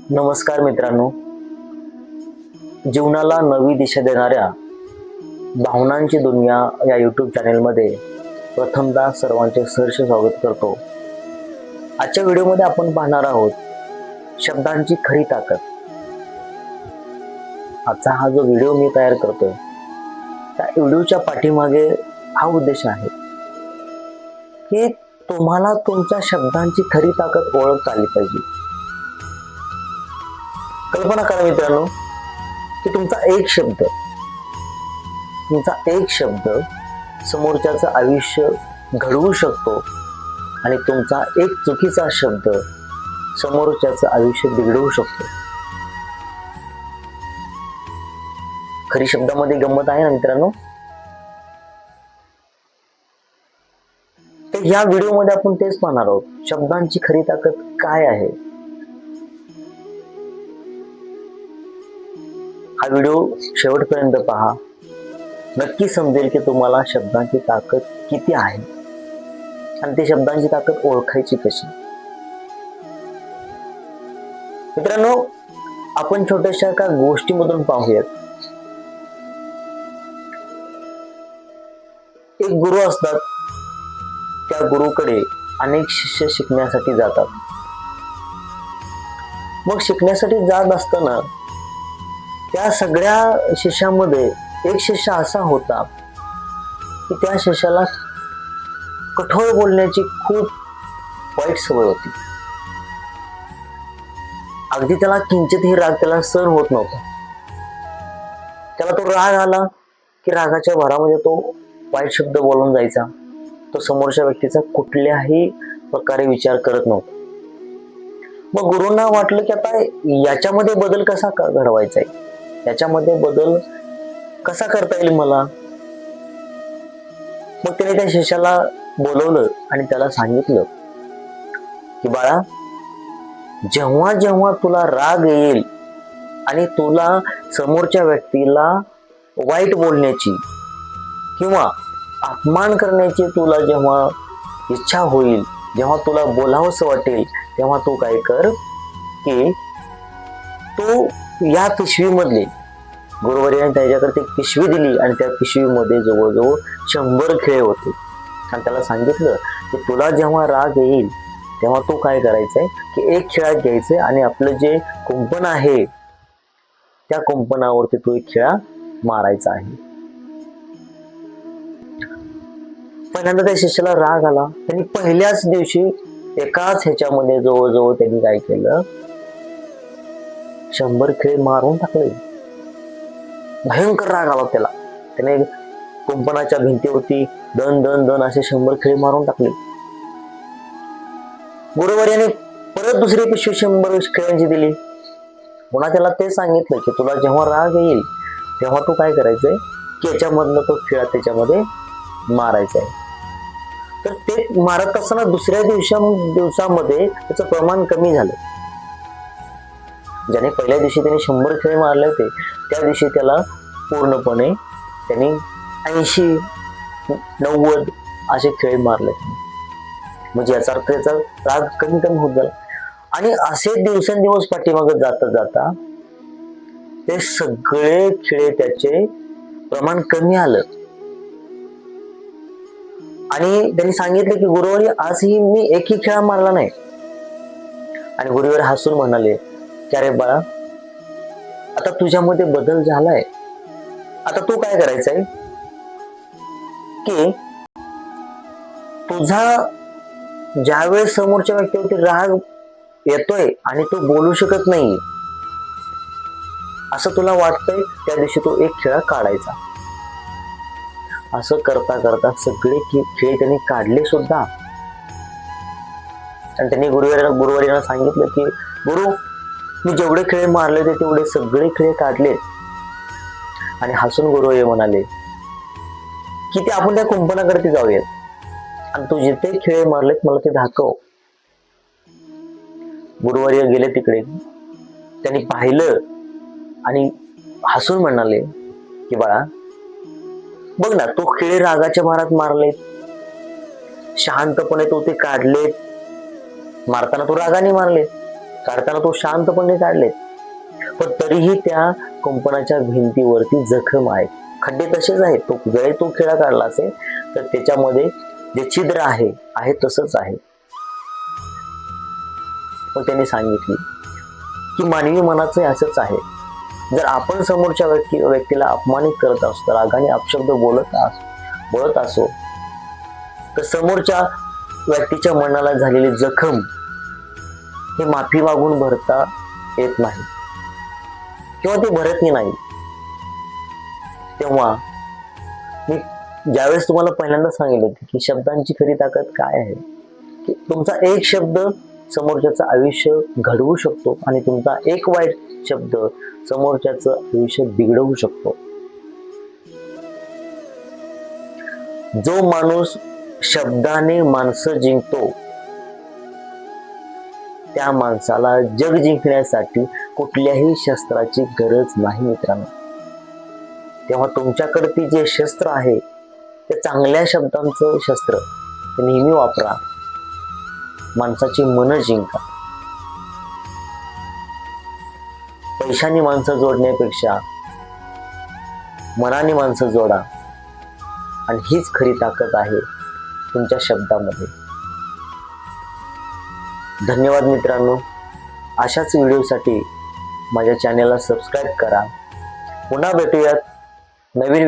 नमस्कार मित्रांनो, जीवनाला नवी दिशा देणाऱ्या भावनांची दुनिया या यूट्यूब चॅनेलमध्ये प्रथमतः सर्वांचे सहर्ष स्वागत करतो. आजच्या व्हिडिओमध्ये आपण पाहणार आहोत शब्दांची खरी ताकद. आजचा हा जो व्हिडिओ मी तयार करतोय त्या व्हिडिओच्या पाठीमागे हा उद्देश आहे की तुम्हाला तुमच्या शब्दांची खरी ताकद ओळखता आली पाहिजे. कल्पना करा मित्रांनो की तुमचा एक शब्द समोरच्याचं आयुष्य घडवू शकतो आणि तुमचा एक चुकीचा शब्द समोरच्याचं आयुष्य बिघडवू शकतो. खरी शब्दामध्ये गंमत आहे ना मित्रांनो. तर या व्हिडिओमध्ये आपण तेच पाहणार आहोत, शब्दांची खरी ताकद काय आहे. हा व्हिडिओ शेवटपर्यंत पहा, नक्की समजेल की तुम्हाला शब्दांची ताकद किती आहे आणि ते शब्दांची ताकद ओळखायची कशी. मित्रांनो, आपण छोट्याशा एका गोष्टीमधून पाहूयात. एक गुरु असतात, त्या गुरुकडे अनेक शिष्य शिकण्यासाठी जातात. मग शिकण्यासाठी जात असताना त्या सगळ्या शिष्यामध्ये एक शिष्य असा होता की त्या शिष्याला कठोर बोलण्याची खूप वाईट सवय होती. अगदी त्याला किंचितही राग त्याला सहन होत नव्हता. त्याला तो राग आला की रागाच्या भरामध्ये तो वाईट शब्द बोलून जायचा. तो समोरच्या व्यक्तीचा कुठल्याही प्रकारे विचार करत नव्हता. मग गुरूंना वाटलं की आता याच्यामध्ये बदल कसा घडवायचा आहे, याच्यामध्ये बदल कसा करता येईल मला. मग त्याने त्या शिष्याला बोलवलं आणि त्याला सांगितलं की बाळा, जेव्हा जेव्हा तुला राग येईल आणि तुला समोरच्या व्यक्तीला वाईट बोलण्याची किंवा अपमान करण्याची तुला जेव्हा इच्छा होईल, जेव्हा तुला बोलावंसं वाटेल, तेव्हा तू काय कर की तू या पिशवीमधले, गुरुवर्याने त्याच्याकडे एक पिशवी दिली आणि त्या पिशवीमध्ये जवळजवळ 100 खिळे होते आणि त्याला सांगितलं की तुला जेव्हा राग येईल तेव्हा तू काय करायचंय की एक खिळा घ्यायचंय आणि आपलं जे कुंपण आहे त्या कुंपणावरती तो एक खिळा मारायचा आहे. पहिल्यांदा त्या शिष्याला राग आला. त्यांनी पहिल्याच दिवशी एकाच ह्याच्यामध्ये जवळजवळ त्यांनी काय केलं, 100 खिळे मारून टाकले. भयंकर राग आला त्याला. त्याने कुंपणाच्या भिंतीवरती दन दन दन असे 100 खिळे मारून टाकले. गुरुवर्याने परत दुसरी पिशवी 100 खिळ्यांची दिली. पुन्हा त्याला ते सांगितलं की तुला जेव्हा राग येईल तेव्हा तू काय करायचंय की याच्यामधनं तो खिळा त्याच्यामध्ये मारायचा आहे. तर ते मारत असताना दुसऱ्या दिवसामध्ये त्याचं प्रमाण कमी झालं. ज्याने पहिल्या दिवशी त्याने 100 खिळे मारले होते त्या दिवशी त्याला पूर्णपणे त्यांनी 80-90 असे खिळे मारले. म्हणजे याचा अर्थ त्याचा राग कमी कमी होत गेला. आणि असे दिवसेंदिवस पाठीमागे जाता जाता ते सगळे खिळे त्याचे प्रमाण कमी आलं. आणि त्यांनी सांगितलं की गुरुवारी आजही मी एकही खिळा मारला नाही. आणि गुरुवारी हसून म्हणाले की अरे बाळा, आता तुझ्यामध्ये बदल झालाय. आता तू काय करायचंय की तुझा ज्यावेळेस समोरच्या व्यक्तीवरती राग येतोय आणि तो बोलू शकत नाही असं तुला वाटतंय, त्या दिवशी तो एक खिळा काढायचा. असं करता करता सगळे खिळे त्यांनी काढले सुद्धा. आणि त्यांनी गुरुवारीला सांगितलं की गुरु, मी जेवढे खिळे मारले होते तेवढे सगळे खिळे काढले. आणि हसून गुरुवर्य म्हणाले की ते आपण त्या कुंपणाकडे जाऊयात आणि तू जिथे खिळे मारलेत मला ते दाखव. गुरुवर्य गेले तिकडे. त्यांनी पाहिलं आणि हसून म्हणाले की बाळा, बघ ना, तो खिळे रागाच्या भारात मारलेत, शांतपणे तो ते काढलेत. मारताना तो रागाने मारले. काढताना तो शांतपणे काढले, पण तरीही त्या कुंपणाच्या भिंतीवरती जखम आहे, खड्डे तसेच आहेत. तो जरी तो खिळा काढला असेल तर त्याच्यामध्ये जे छिद्र आहे तसंच आहे. मग त्यांनी सांगितले की मानवी मनाचं असंच आहे. जर आपण समोरच्या व्यक्तीला अपमानित करत असतो, रागाने अपशब्द बोलत असो, तर समोरच्या व्यक्तीच्या मनाला झालेली जखम हे माफी मागून भरता येत नाही किंवा ते भरतही नाही. तेव्हा मी ज्यावेळेस तुम्हाला पहिल्यांदा सांगितलं होतं की शब्दांची खरी ताकद काय आहे, की तुमचा एक शब्द समोरच्याचं आयुष्य घडवू शकतो आणि तुमचा एक वाईट शब्द समोरच्याचं आयुष्य बिघडवू शकतो. जो माणूस शब्दाने माणसं जिंकतो त्या माणसाला जग जिंकण्यासाठी कुठल्याही शस्त्राची गरज नाही मित्रांनो. तेव्हा तुमच्याकडे ती जे शस्त्र आहे ते चांगल्या शब्दांचं शस्त्र ते नेहमी वापरा. माणसाची मन जिंका. पैशाने माणसं जोडण्यापेक्षा मनाने माणसं जोडा आणि हीच खरी ताकद आहे तुमच्या शब्दामध्ये. धन्यवाद मित्रांनो. अशाच व्हिडिओसाठी माझ्या चॅनेलला सबस्क्राईब करा. पुन्हा भेटूयात नवीन